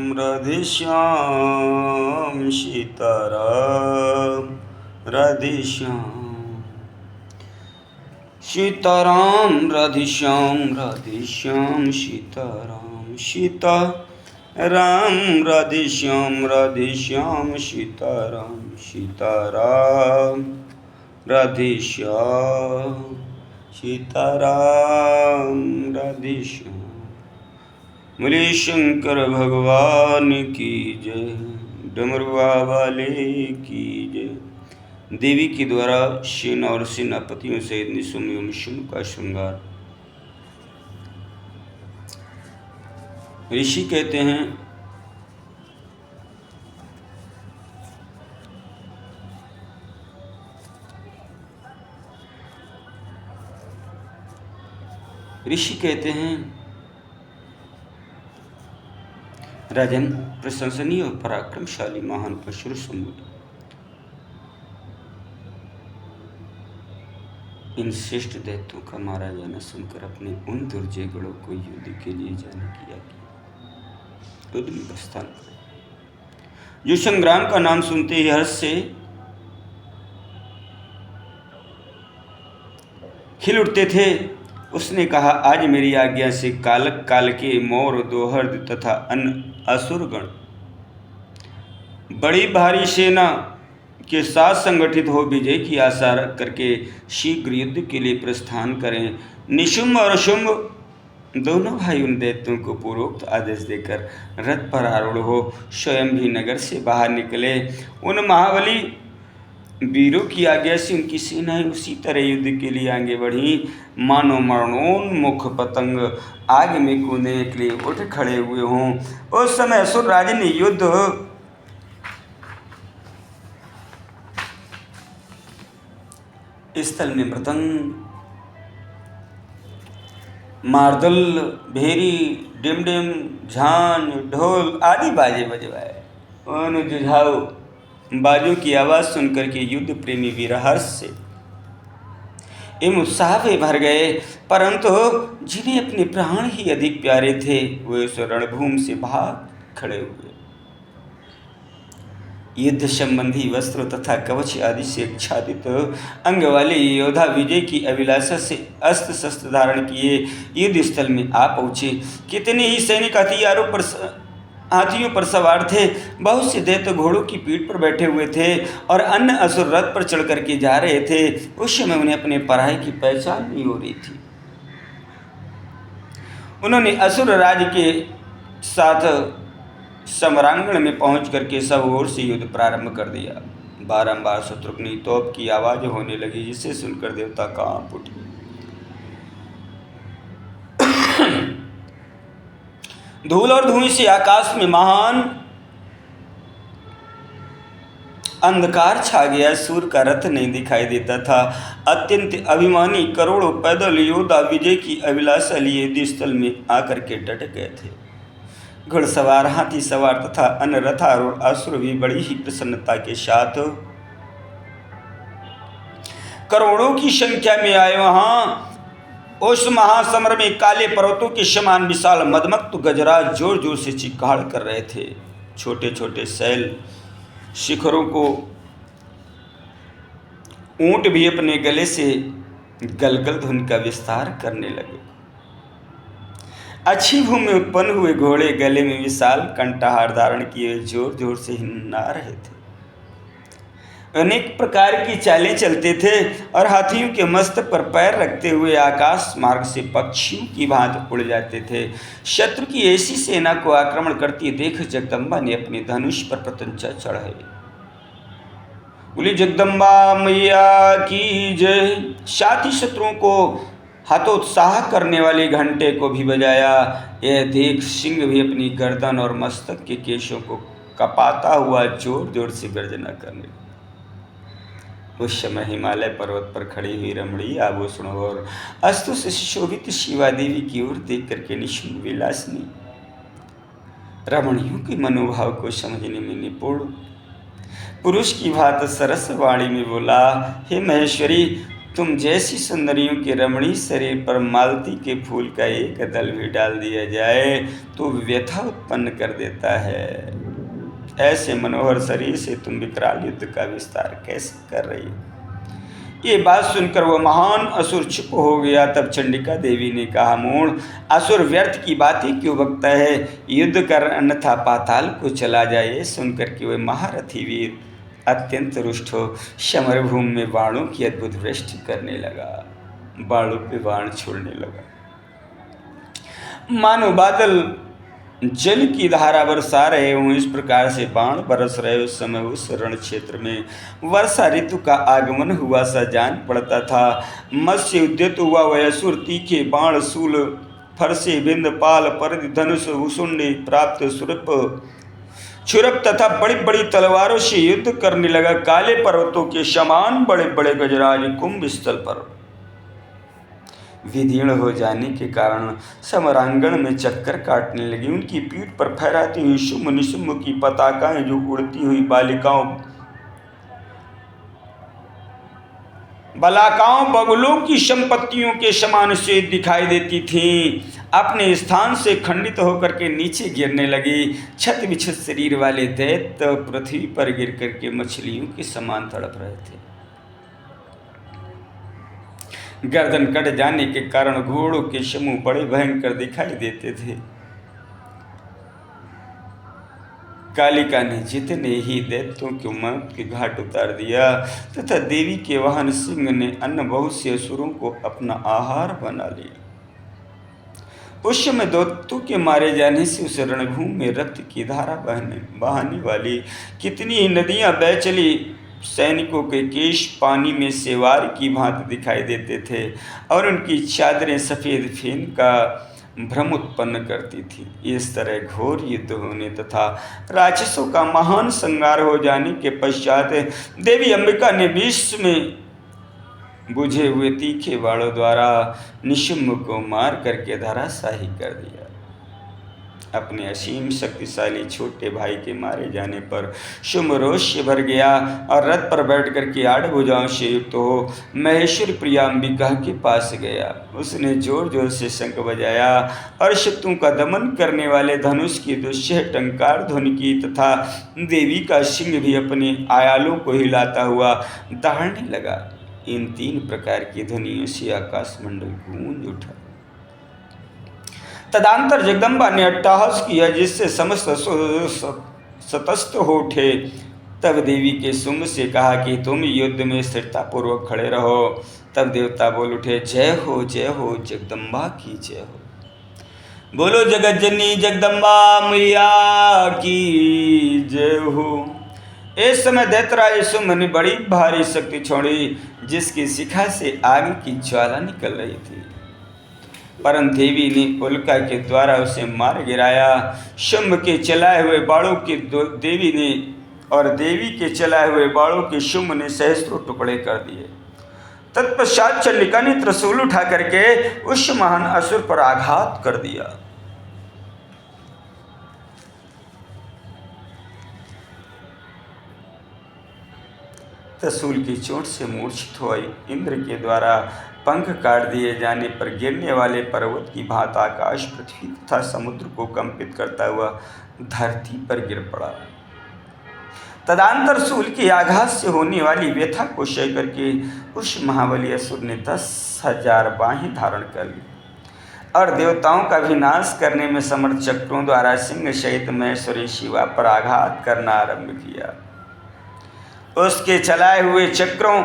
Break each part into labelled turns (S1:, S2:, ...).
S1: राधेश्याम सीताराम राधेश्याम सीताराम राधेश्याम राधेश्याम सीताराम सीता राम राधेश्याम राधेश्याम सीताराम सीताराम राधेश्याम सीताराम राधेश्याम। बोले शंकर भगवान की जय, डमरुआ वाले की जय। देवी के द्वारा सेना और सेनापतियों सहित निशुम्भ एवं शुंभ का श्रृंगार। ऋषि कहते हैं राजन, प्रशंसनीय और पराक्रमशाली महान परशुर शंभु, इन श्रेष्ठ दैत्यों का मारा जाना सुनकर अपने उन दुर्जय गणों को युद्ध के लिए जाने की आज्ञा। युद्ध में प्रस्थान करें। जो संग्राम का नाम सुनते ही हर्ष से खिल उठते थे, उसने कहा, आज मेरी आज्ञा से कालक काल के मोर दोहर्द तथा अन्य असुरगण बड़ी भारी सेना के साथ संगठित हो विजय की आशा करके शीघ्र युद्ध के लिए प्रस्थान करें। निशुम्भ और शुंभ दोनों भाई उन दैत्यों को पूर्वोक्त आदेश देकर रथ पर आरूढ़ हो स्वयं भी नगर से बाहर निकले। उन महाबली वीरों की आज्ञा से उनकी सेनाएं उसी तरह युद्ध के लिए आगे बढ़ी, मानो मरणोन्मुख पतंग आग में कूदने के लिए उठ खड़े हुए हों। उस समय असुर राज ने युद्ध स्थल में मृदंग, मार्दल, भेरी, डिमडिम, झांझ, ढोल आदि बाजे बजवाए। उन जुझाऊ बाजों की आवाज सुनकर के युद्ध प्रेमी वीर हर्ष से एवं उत्साह में भर गए, परंतु जिन्हें अपने प्राण ही अधिक प्यारे थे वे उस रणभूमि से भाग खड़े हुए। युद्ध संबंधी वस्त्र तथा कवच आदि से आच्छादित अंग वाले योद्धा विजय की अभिलाषा से अस्त्र शस्त्र धारण किए युद्ध स्थल में आ पहुंचे। कितने ही सैनिक हाथियों पर सवार थे, बहुत से दैत्य घोड़ों की पीठ पर बैठे हुए थे और अन्य असुर रथ पर चढ़ करके जा रहे थे। उस समय उन्हें अपने पराये की पहचान नहीं हो रही थी। उन्होंने असुर राज के साथ सम्रांगण में पहुंच करके सब ओर से युद्ध प्रारंभ कर दिया। बारंबार शत्रुघ्न तोप की आवाज होने लगी, जिसे सुनकर देवता कांप उठे। धूल और धुएं से आकाश में महान अंधकार छा गया। सूर्य का रथ नहीं दिखाई देता था। अत्यंत अभिमानी करोड़ों पैदल योद्धा विजय की अभिलाषा लिए युद्ध स्थल में आकर के डट गए थे। घुड़सवार, हाथी सवार तथा अन्य रथारूढ़ असुर भी बड़ी ही प्रसन्नता के साथ करोड़ों की संख्या में आए। वहां उस महासमर में काले पर्वतों के समान विशाल मदमस्त गजराज जोर जोर से चिक्कार कर रहे थे। छोटे छोटे शैल शिखरों को ऊंट भी अपने गले से गलगल धुन का विस्तार करने लगे। अच्छी भूमि में उत्पन्न हुए घोड़े गले में विशाल कंठहार धारण किए जोर जोर से हिन्ना रहे थे। अनेक प्रकार की चालें चलते थे और हाथियों के मस्तक पर पैर रखते हुए आकाश मार्ग से पक्षियों की भांति उड़ जाते थे। शत्रु की ऐसी सेना को आक्रमण करती देख जगदम्बा ने अपने धनुष पर प्रत्यंचा चढ़ाई। बोली जगदम्बा मैया की जय। साथ ही शत्रुओं को हतोत्साह करने वाले घंटे को भी बजाया। यह देख सिंह भी अपनी गर्दन और मस्तक के केशों को कपाता हुआ जोर जोर से गर्जना करने लगा। उस समय हिमालय पर्वत पर खड़ी हुई रमणीय आभूषणों और अस्त्रों से शोभित शिवा देवी की ओर देख करके निशुम्भ विलासिनी रमणियों के मनोभाव को समझने में निपुण पुरुष की भांति सरस वाणी में बोला, हे महेश्वरी, तुम जैसी सुंदरियों के रमणीय शरीर पर मालती के फूल का एक दल भी डाल दिया जाए तो व्यथा उत्पन्न कर देता है। ऐसे मनोहर शरीर से तुम विकराल युद्ध का विस्तार कैसे कर रही हो? ये बात सुनकर वह महान असुर चुप हो गया। तब चंडिका देवी ने कहा, मूढ़ असुर, व्यर्थ की बातें क्यों बकता है? युद्ध कर अन्यथा पाताल को चला जाए। सुनकर कि वह महारथी वीर अत्यंत रुष्ट हो समरभूमि में बाणों की अद्भुत वृष्टि करने लगा, बाणों पे बाण छोड़ने लगा, मानो बादल जल की धारा बरसा रहे हों। इस प्रकार से बाण बरस रहे उस समय उस रण क्षेत्र में वर्षा ऋतु का आगमन हुआ सा जान पड़ता था। मत्स्य उद्यत हुआ वह असुर तीखे बाण, शूल, फरसे, बिंद, पाल, परिधि, धनुष, भूसुंडी प्राप्त सुरप, छुरप तथा बड़ी बड़ी तलवारों से युद्ध करने लगा। काले पर्वतों के समान बड़े बड़े गजराज कुंभ स्थल पर विदीर्ण हो जाने के कारण समरांगण में चक्कर काटने लगी। उनकी पीठ पर फहराती हुई शुंभ निशुंभ की पताकाएं जो उड़ती हुई बलाकाओं बगुलों की संपत्तियों के समान से दिखाई देती थीं, अपने स्थान से खंडित होकर के नीचे गिरने लगी। छत बिछत शरीर वाले दैत्य पृथ्वी पर गिर करके मछलियों के समान तड़प रहे थे। गर्दन कट जाने के कारण घोड़ों के समूह बड़े भयंकर दिखाई देते थे। कालिका ने जितने ही दैत्यों को मौत के घाट उतार दिया तथा देवी के वाहन सिंह ने अन्य बहुत से असुरों को अपना आहार बना लिया। उस समय दैत्यों के मारे जाने से उस रणभूमि में रक्त की धारा बहाने वाली कितनी ही नदियां बह चली। सैनिकों के केश पानी में सेवार की भांति दिखाई देते थे और उनकी चादरें सफ़ेद फेन का भ्रम उत्पन्न करती थी। इस तरह घोर युद्ध होने तथा राक्षसों का महान संहार हो जाने के पश्चात देवी अंबिका ने विष में बुझे हुए तीखे बाणों द्वारा निशुंभ को मार करके धराशाही कर दिया। अपने असीम शक्तिशाली छोटे भाई के मारे जाने पर शुंभ रोष से भर गया और रथ पर बैठ करके 8 भुजाओं से युक्त हो महेश्वरी प्रिया अंबिका के पास गया। उसने जोर जोर से शंख बजाया और शत्रुओं का दमन करने वाले धनुष की दुस्सह टंकार ध्वनि की तथा देवी का सिंह भी अपने आयालों को हिलाता हुआ दहाड़ने लगा। इन 3 प्रकार की ध्वनियों से आकाश मंडल गूंज उठा। तदंतर जगदम्बा ने अट्टहास किया जिससे समस्त सतस्त हो उठे। तब देवी के शुंभ से कहा कि तुम युद्ध में स्थिरता पूर्वक खड़े रहो। तब देवता बोल उठे, जय हो जगदम्बा की जय हो। बोलो जगत जननी जगदम्बा मैया की जय हो। इस समय दैत्यराज शुंभ ने बड़ी भारी शक्ति छोड़ी जिसकी शिखा से आग की ज्वाला निकल रही थी, परंतु देवी ने उल्का के द्वारा उसे मार गिराया। शुंभ के चलाए हुए बाणों के देवी के चलाए हुए बाणों के शुंभ ने सहस्त्रों टुकड़े कर दिए। तत्पश्चात चंडिका ने त्रिशूल उठा करके उस महान असुर पर आघात कर दिया। त्रिशूल की चोट से मूर्छित हुई इंद्र के द्वारा पंख काट दिए जाने पर गिरने वाले पर्वत की भांति आकाश, पृथ्वी तथा समुद्र को कंपित करता हुआ धरती पर गिर पड़ा। तदंतर शूल के आघात से होने वाली व्यथा को सह करके उस महाबली असुर ने 10,000 बाहें धारण कर ली और देवताओं का विनाश करने में समर्थ चक्रों द्वारा सिंह सहित महेश्वरी शिवा पर आघात करना आरंभ किया। उसके चलाए हुए चक्रों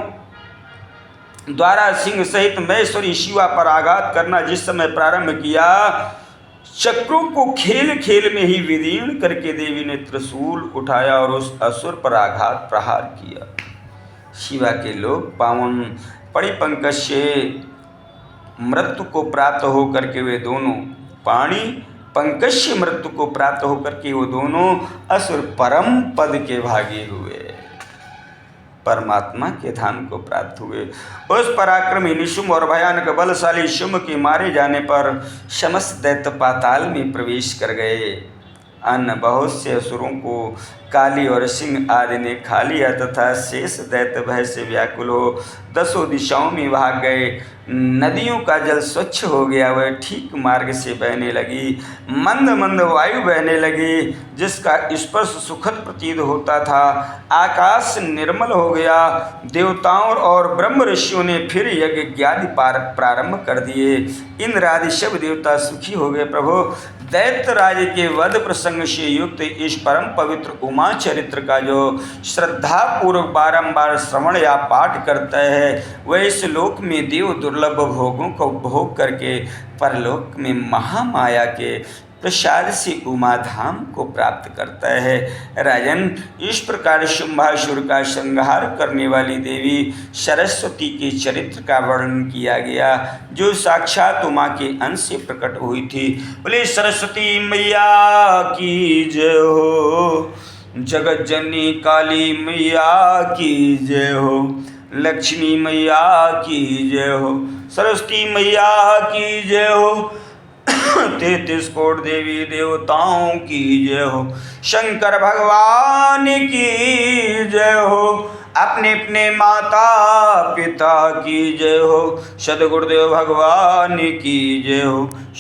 S1: द्वारा सिंह सहित महेश्वरी शिवा पर आघात करना जिस समय प्रारंभ किया, चक्रों को खेल खेल में ही विदीर्ण करके देवी ने त्रिशूल उठाया और उस असुर पर आघात प्रहार किया। शिवा के लोग पावन पणिपंकज से मृत्यु को प्राप्त होकर के वे दोनों पंकज से मृत्यु को प्राप्त होकर के वो दोनों असुर परम पद के भागी हुए, परमात्मा के धाम को प्राप्त हुए। उस पराक्रमी निशुंभ और भयानक बलशाली शुंभ के मारे जाने पर समस्त दैत्य पाताल में प्रवेश कर गए। अन्न बहुत से असुरों को काली और सिंह आदि ने खा लिया तथा शेष दैत्य भय से व्याकुल हो दसों दिशाओं में भाग गए। नदियों का जल स्वच्छ हो गया, वह ठीक मार्ग से बहने लगी। मंद मंद वायु बहने लगी, जिसका स्पर्श सुखद प्रतीत होता था। आकाश निर्मल हो गया। देवताओं और ब्रह्म ऋषियों ने फिर यज्ञ आदि प्रारंभ कर दिए। इंद्र आदि सब देवता सुखी हो गए। प्रभु, दैत्य राज के वध प्रसंग से युक्त इस परम पवित्र उमा चरित्र का जो श्रद्धा पूर्वक बारंबार श्रवण या पाठ करता है, वह इस लोक में देव दुर्लभ भोगों को उपभोग करके परलोक में महामाया के प्रसाद से उमा धाम को प्राप्त करता है। राजन, इस प्रकार शुंभासुर का संहार करने वाली देवी सरस्वती के चरित्र का वर्णन किया गया, जो साक्षात उमा के अंश से प्रकट हुई थी। बोले सरस्वती मैया की जय हो, जगत जननी काली मैया की जय हो, लक्ष्मी मैया की जय हो, सरस्वती मैया की जय हो, 33 कोट देवी देवताओं की जय हो, शंकर भगवान की जय हो, अपने अपने माता पिता की जय हो, सदगुरुदेव भगवान की जय हो।